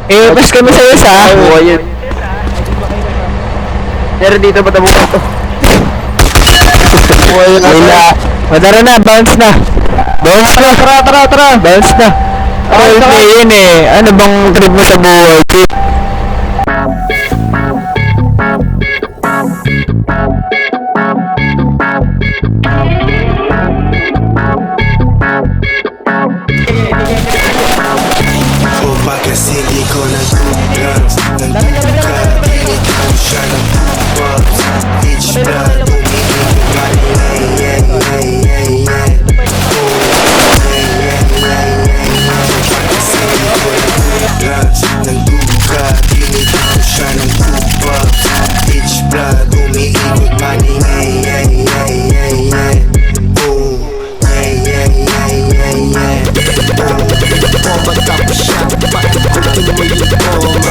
Eh, mas kami sa'yo sa... Oo, ayun. Pero dito ba tabukan to? Wala. Madara na, bounce na. Bounce na. Tara. Bounce na. Okay, yun eh. Ano bang trip mo sa buhay, Chip? Kasi di ko nag-drugs, nagduka, pilit ko siya ng bubs, bitch blood, umiinig money, Kasi di ko nag-drugs, nagduka, pilit ko siya ng bubs, bitch blood, umiinig money, tapos siya, bakit ko tuloy yung koma?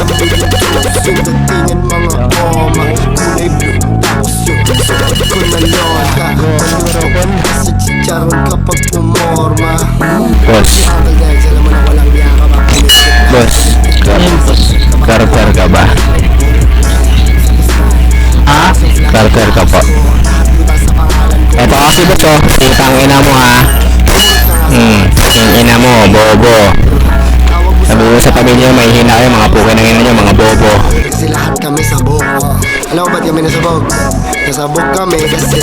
Tamay yung puso, datingan mga koma. Kulay blue, tapos yung suot ko na loka. Manurokon ka sa chicharon kapag pumorma. Boss. Alam mo na walang yaka, mapinisip na. Boss. Carter ka ba? Ha? Carter ka po. Eto kasi ba to? Putang ina mo ha? Yung ina mo, bobo. Sabi mo sa pamilya, may hina kayo, mga pukin ng ina nyo, mga bobo. Kasi lahat kami sabog. Alam mo ba't kami nasabog? Nasabog kami kasi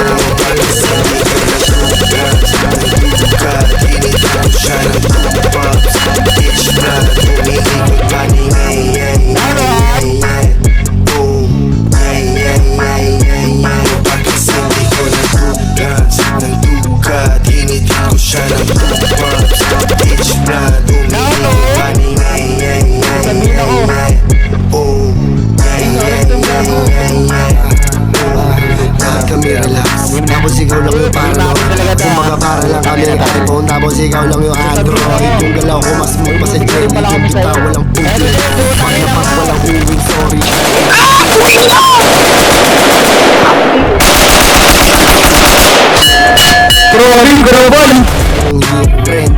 tapos ikaw lang yung paranoid. Kumbaga para lang kami nag-iPhone. Tapos ikaw lang yung Android. Yung galaw ko mas mo pa sa jelly. Yung kita walang pugli. Pag napak walang uwing sorry.